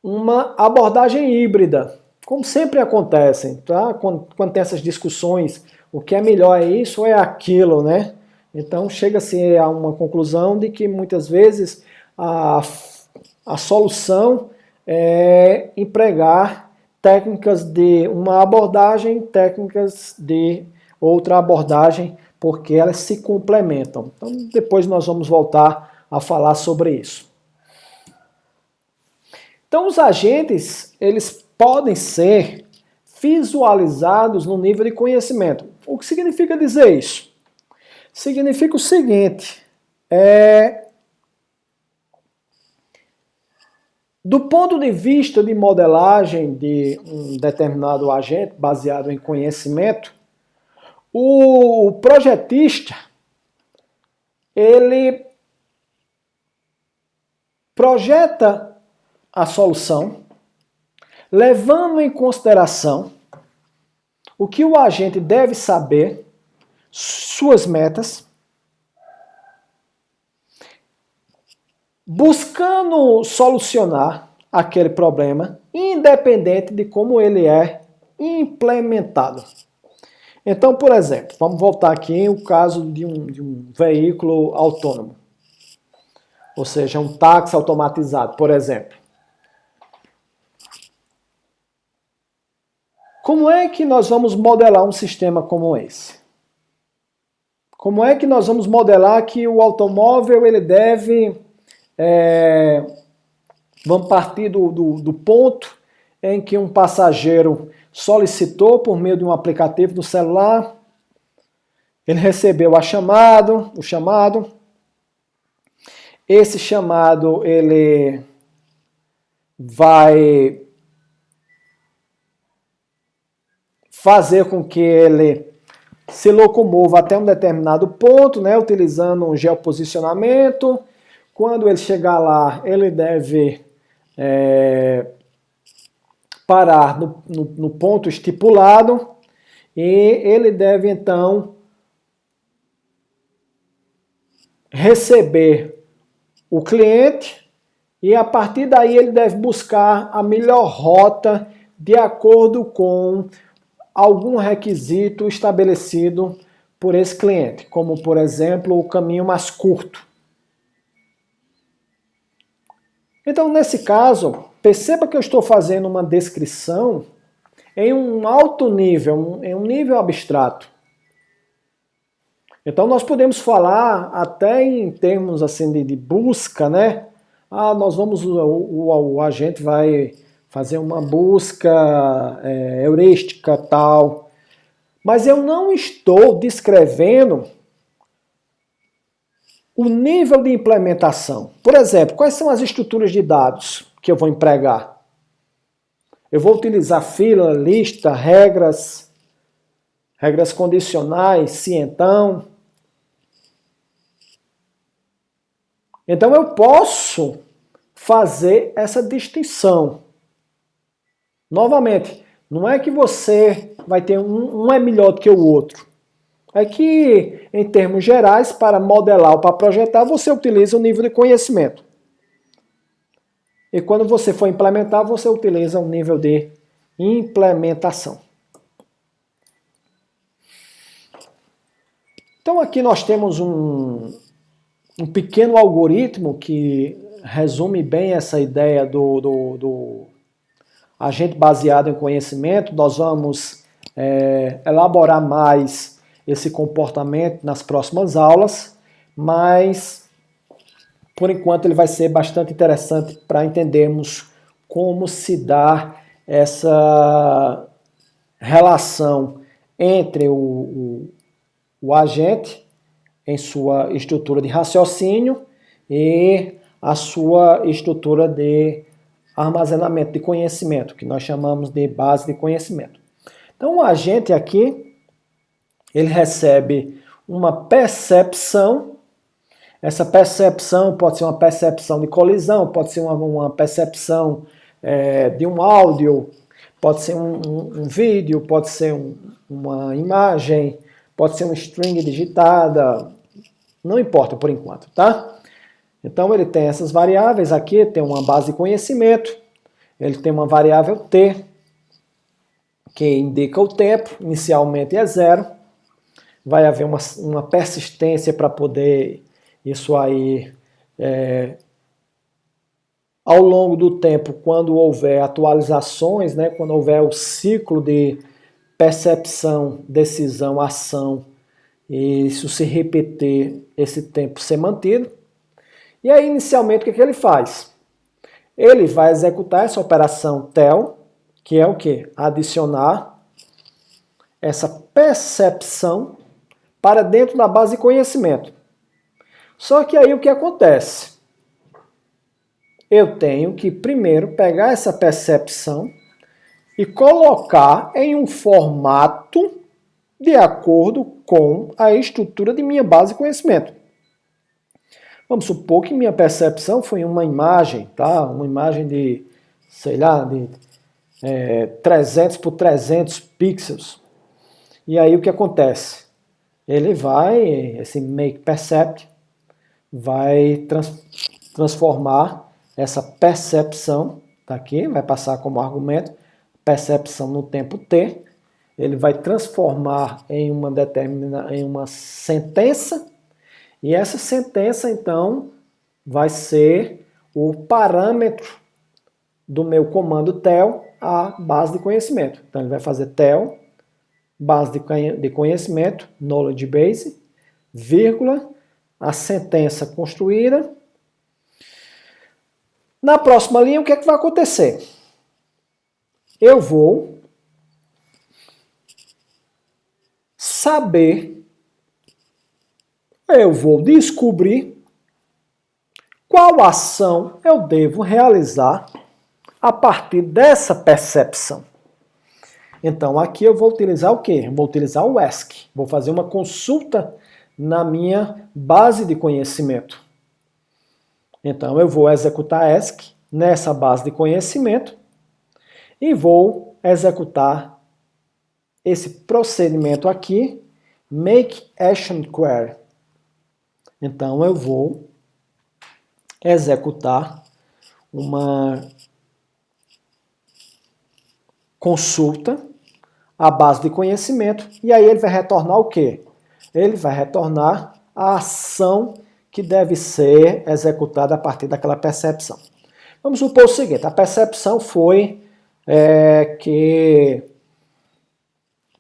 uma abordagem híbrida, como sempre acontece, tá? Quando tem essas discussões, o que é melhor é isso ou é aquilo, né? Então chega-se a uma conclusão de que muitas vezes a solução é empregar técnicas de uma abordagem, técnicas de outra abordagem, porque elas se complementam. Então depois nós vamos voltar a falar sobre isso. Então os agentes, eles podem ser visualizados no nível de conhecimento. O que significa dizer isso? Significa o seguinte, do ponto de vista de modelagem de um determinado agente baseado em conhecimento, o projetista, ele projeta a solução, levando em consideração o que o agente deve saber, suas metas, buscando solucionar aquele problema, independente de como ele é implementado. Então, por exemplo, vamos voltar aqui o caso de um veículo autônomo, ou seja, um táxi automatizado, por exemplo. Como é que nós vamos modelar um sistema como esse? Como é que nós vamos modelar que o automóvel ele deve... vamos partir do ponto em que um passageiro solicitou por meio de um aplicativo do celular, ele recebeu o chamado, esse chamado ele vai fazer com que ele se locomova até um determinado ponto, né, utilizando um geoposicionamento. Quando ele chegar lá, ele deve parar no ponto estipulado e ele deve então receber o cliente e a partir daí ele deve buscar a melhor rota de acordo com algum requisito estabelecido por esse cliente, como por exemplo o caminho mais curto. Então nesse caso, perceba que eu estou fazendo uma descrição em um alto nível, em um nível abstrato. Então nós podemos falar até em termos assim de busca, né? O agente vai fazer uma busca heurística tal, mas eu não estou descrevendo o nível de implementação. Por exemplo, quais são as estruturas de dados que eu vou empregar? Eu vou utilizar fila, lista, regras condicionais, se então. Então eu posso fazer essa distinção. Novamente, não é que você vai ter um é melhor do que o outro. É que, em termos gerais, para modelar ou para projetar, você utiliza o nível de conhecimento. E quando você for implementar, você utiliza o nível de implementação. Então aqui nós temos um pequeno algoritmo que resume bem essa ideia do agente baseado em conhecimento. Nós vamos elaborar mais esse comportamento nas próximas aulas, mas por enquanto ele vai ser bastante interessante para entendermos como se dá essa relação entre o agente em sua estrutura de raciocínio e a sua estrutura de armazenamento de conhecimento, que nós chamamos de base de conhecimento. Então o agente aqui, ele recebe uma percepção. Essa percepção pode ser uma percepção de colisão, pode ser uma percepção de um áudio, pode ser um vídeo, pode ser uma imagem, pode ser um string digitada, não importa por enquanto, tá? Então ele tem essas variáveis aqui, tem uma base de conhecimento, ele tem uma variável t, que indica o tempo, inicialmente é 0, vai haver uma persistência para poder isso aí, ao longo do tempo, quando houver atualizações, né, quando houver o ciclo de percepção, decisão, ação, e isso se repetir, esse tempo ser mantido. E aí, inicialmente, o que ele faz? Ele vai executar essa operação tel, que é o quê? Adicionar essa percepção para dentro da base de conhecimento. Só que aí o que acontece? Eu tenho que primeiro pegar essa percepção e colocar em um formato de acordo com a estrutura de minha base de conhecimento. Vamos supor que minha percepção foi uma imagem, tá? Uma imagem de, sei lá, de 300 por 300 pixels. E aí o que acontece? Ele vai, esse make percept, vai transformar essa percepção, tá aqui, vai passar como argumento, percepção no tempo t, ele vai transformar em uma sentença, e essa sentença, então, vai ser o parâmetro do meu comando tel, a base de conhecimento. Então, ele vai fazer tel, base de conhecimento, knowledge base, vírgula, a sentença construída. Na próxima linha, o que é que vai acontecer? Eu vou saber, eu vou descobrir qual ação eu devo realizar a partir dessa percepção. Então, aqui eu vou utilizar o quê? Vou utilizar o ask. Vou fazer uma consulta na minha base de conhecimento. Então, eu vou executar ask nessa base de conhecimento e vou executar esse procedimento aqui, make action query. Então, eu vou executar uma consulta à base de conhecimento e aí ele vai retornar o quê? Ele vai retornar a ação que deve ser executada a partir daquela percepção. Vamos supor o seguinte, a percepção foi que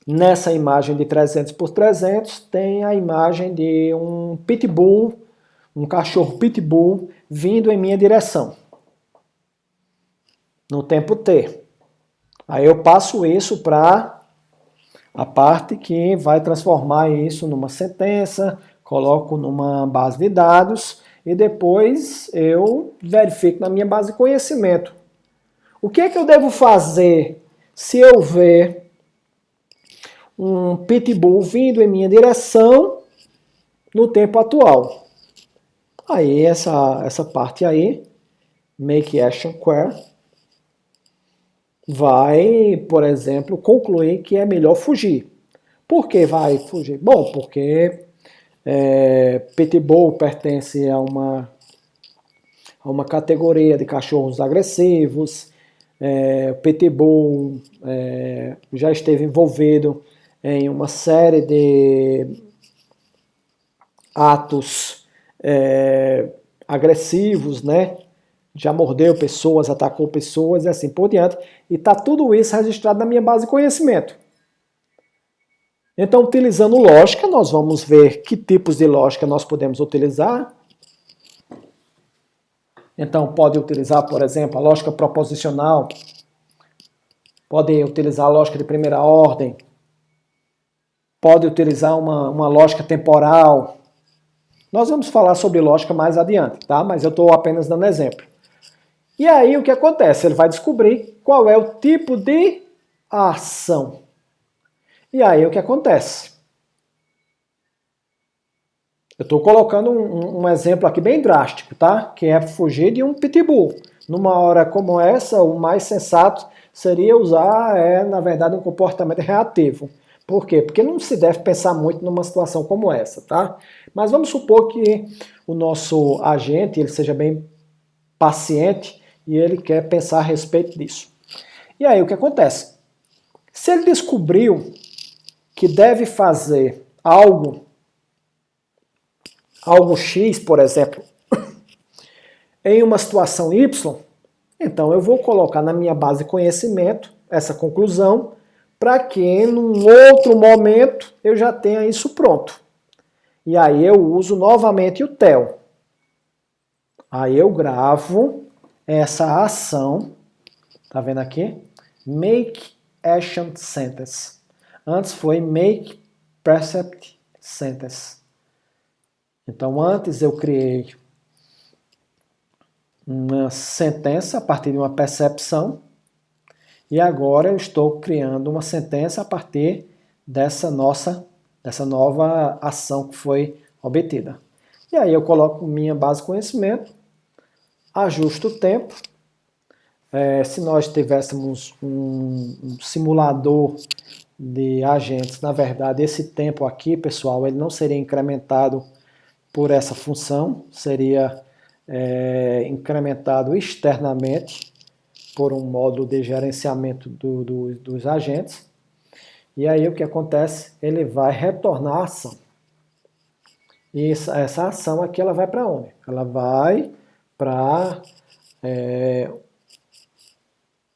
nessa imagem de 300 por 300 tem a imagem de um pitbull, um cachorro pitbull vindo em minha direção, no tempo t. Aí eu passo isso para a parte que vai transformar isso numa sentença, coloco numa base de dados e depois eu verifico na minha base de conhecimento. O que é que eu devo fazer se eu ver um pitbull vindo em minha direção no tempo atual? Aí essa parte aí make action query, vai, por exemplo, concluir que é melhor fugir. Por que vai fugir? Bom, porque Pitbull pertence a uma categoria de cachorros agressivos. Pitbull já esteve envolvido em uma série de atos agressivos, né? Já mordeu pessoas, atacou pessoas e assim por diante. E está tudo isso registrado na minha base de conhecimento. Então, utilizando lógica, nós vamos ver que tipos de lógica nós podemos utilizar. Então, pode utilizar, por exemplo, a lógica proposicional, pode utilizar a lógica de primeira ordem, pode utilizar uma lógica temporal. Nós vamos falar sobre lógica mais adiante, tá? Mas eu estou apenas dando exemplo. E aí o que acontece? Ele vai descobrir qual é o tipo de ação. E aí o que acontece? Eu estou colocando um exemplo aqui bem drástico, tá? Que é fugir de um pitbull. Numa hora como essa, o mais sensato seria usar, na verdade, um comportamento reativo. Por quê? Porque não se deve pensar muito numa situação como essa, tá? Mas vamos supor que o nosso agente ele seja bem paciente e ele quer pensar a respeito disso. E aí o que acontece? Se ele descobriu que deve fazer algo X, por exemplo, em uma situação Y, então eu vou colocar na minha base de conhecimento essa conclusão para que num outro momento eu já tenha isso pronto. E aí eu uso novamente o TEL. Aí eu gravo essa ação, tá vendo aqui? Make Action Sentence. Antes foi Make Precept Sentence. Então antes eu criei uma sentença a partir de uma percepção e agora eu estou criando uma sentença a partir dessa nova ação que foi obtida. E aí eu coloco minha base de conhecimento, ajusto o tempo. Se nós tivéssemos um simulador de agentes, na verdade esse tempo aqui, pessoal, ele não seria incrementado por essa função, seria incrementado externamente por um módulo de gerenciamento dos agentes. E aí o que acontece? Ele vai retornar a ação. E essa ação aqui ela vai para onde? Ela vai para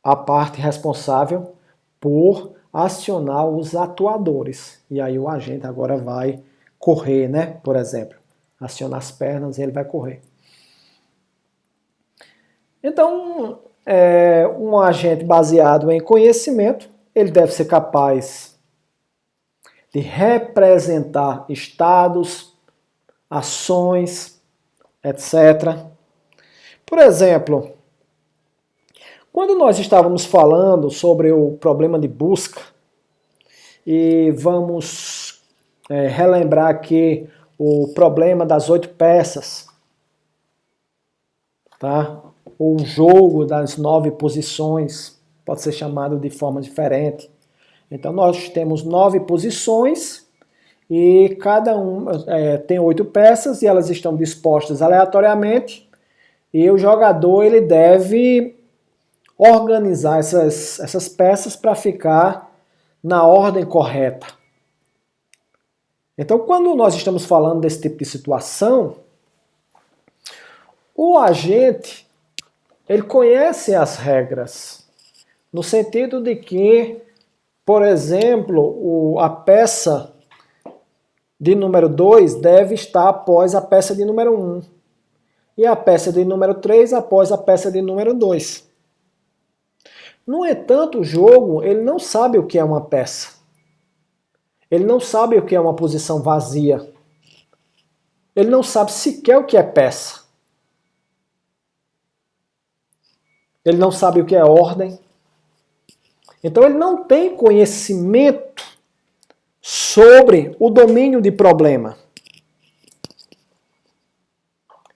a parte responsável por acionar os atuadores. E aí o agente agora vai correr, né? Por exemplo, acionar as pernas e ele vai correr. Então, um agente baseado em conhecimento, ele deve ser capaz de representar estados, ações, etc. Por exemplo, quando nós estávamos falando sobre o problema de busca, e vamos relembrar aqui o problema das 8 peças, tá? Ou o jogo das 9 posições, pode ser chamado de forma diferente. Então nós temos 9 posições e cada uma tem 8 peças e elas estão dispostas aleatoriamente e o jogador ele deve organizar essas peças para ficar na ordem correta. Então quando nós estamos falando desse tipo de situação, o agente ele conhece as regras, no sentido de que, por exemplo, a peça de número 2 deve estar após a peça de número 1. E a peça de número 3 após a peça de número 2. No entanto, o jogo ele não sabe o que é uma peça. Ele não sabe o que é uma posição vazia. Ele não sabe sequer o que é peça. Ele não sabe o que é ordem. Então ele não tem conhecimento sobre o domínio de problema.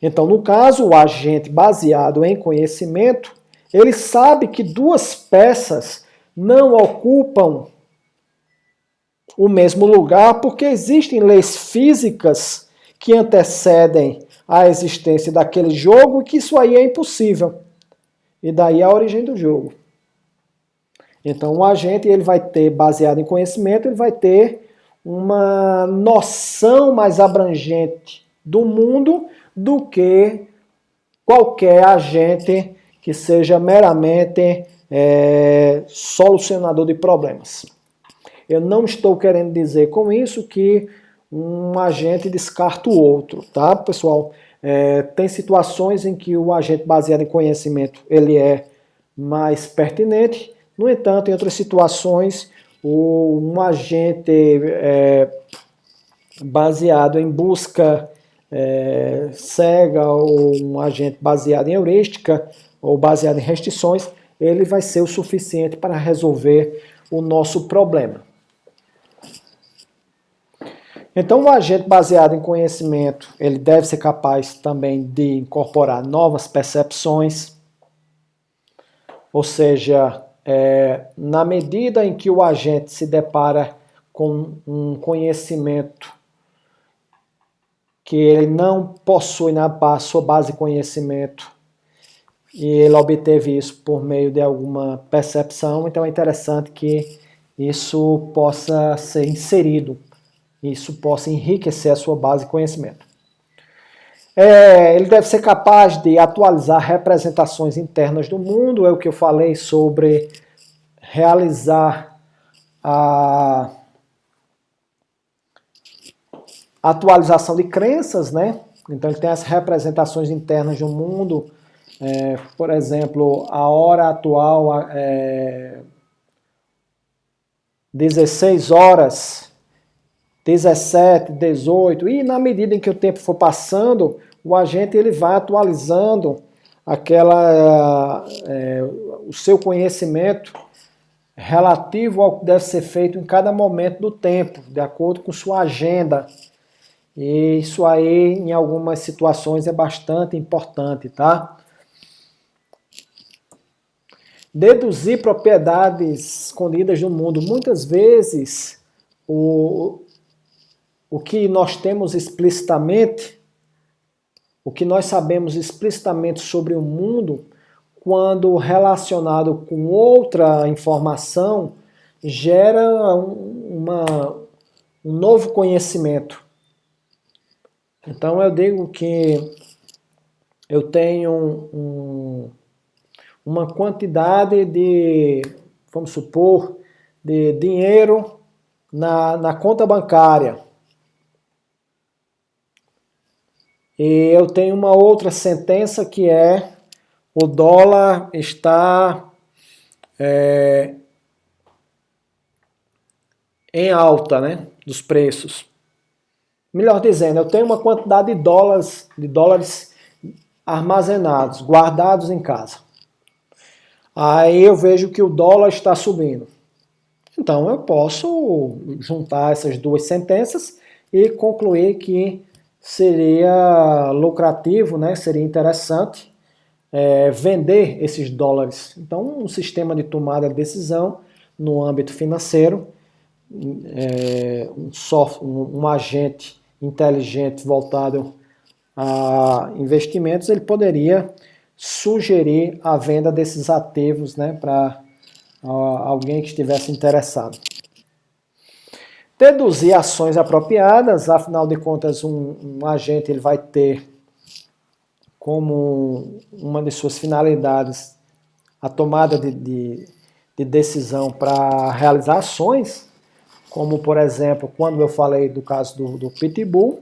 Então, no caso, o agente baseado em conhecimento, ele sabe que duas peças não ocupam o mesmo lugar porque existem leis físicas que antecedem a existência daquele jogo e que isso aí é impossível. E daí a origem do jogo. Então, o agente, ele vai ter, baseado em conhecimento, ele vai ter uma noção mais abrangente do mundo do que qualquer agente que seja meramente solucionador de problemas. Eu não estou querendo dizer com isso que um agente descarta o outro, tá, pessoal? Tem situações em que o agente baseado em conhecimento ele é mais pertinente. No entanto, em outras situações, um agente baseado em busca cega ou um agente baseado em heurística ou baseado em restrições, ele vai ser o suficiente para resolver o nosso problema. Então, o agente baseado em conhecimento, ele deve ser capaz também de incorporar novas percepções, ou seja, na medida em que o agente se depara com um conhecimento que ele não possui na sua base de conhecimento e ele obteve isso por meio de alguma percepção, então é interessante que isso possa ser inserido, isso possa enriquecer a sua base de conhecimento. Ele deve ser capaz de atualizar representações internas do mundo, é o que eu falei sobre realizar a atualização de crenças, né? Então ele tem as representações internas do mundo, por exemplo, a hora atual, 16 horas, 17, 18, e na medida em que o tempo for passando, o agente ele vai atualizando o seu conhecimento relativo ao que deve ser feito em cada momento do tempo, de acordo com sua agenda. E isso aí, em algumas situações, é bastante importante, tá? Deduzir propriedades escondidas do mundo. Muitas vezes, o que nós temos explicitamente, o que nós sabemos explicitamente sobre o mundo, quando relacionado com outra informação, gera um novo conhecimento. Então eu digo que eu tenho uma quantidade de, vamos supor, de dinheiro na conta bancária. E eu tenho uma outra sentença que é: o dólar está em alta, né, dos preços. Melhor dizendo, eu tenho uma quantidade de dólares armazenados, guardados em casa. Aí eu vejo que o dólar está subindo. Então eu posso juntar essas duas sentenças e concluir que seria lucrativo, né, seria interessante vender esses dólares. Então, um sistema de tomada de decisão no âmbito financeiro, um agente inteligente voltado a investimentos, ele poderia sugerir a venda desses ativos, né, para alguém que estivesse interessado. Deduzir ações apropriadas, afinal de contas, um agente ele vai ter como uma de suas finalidades a tomada de decisão para realizar ações, como, por exemplo, quando eu falei do caso do Pitbull.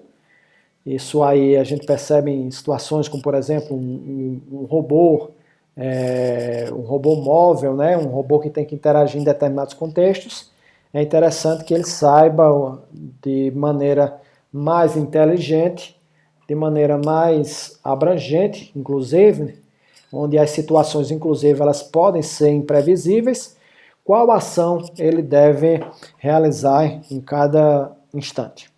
Isso aí a gente percebe em situações como, por exemplo, um robô móvel, né? Um robô que tem que interagir em determinados contextos. É interessante que ele saiba de maneira mais inteligente, de maneira mais abrangente, inclusive, onde as situações, inclusive, elas podem ser imprevisíveis, qual ação ele deve realizar em cada instante.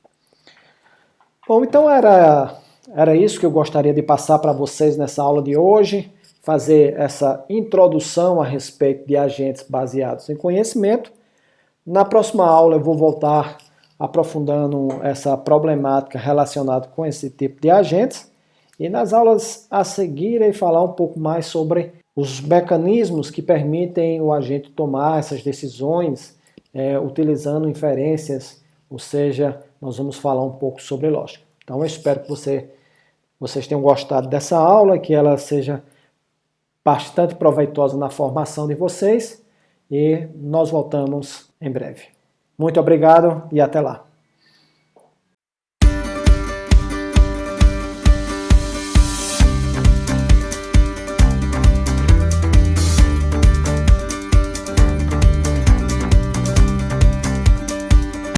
Bom, então era Era isso que eu gostaria de passar para vocês nessa aula de hoje, fazer essa introdução a respeito de agentes baseados em conhecimento. Na próxima aula eu vou voltar aprofundando essa problemática relacionada com esse tipo de agentes, e nas aulas a seguir irei falar um pouco mais sobre os mecanismos que permitem o agente tomar essas decisões utilizando inferências, ou seja, nós vamos falar um pouco sobre lógica. Então eu espero que vocês tenham gostado dessa aula, que ela seja bastante proveitosa na formação de vocês, e nós voltamos em breve. Muito obrigado e até lá.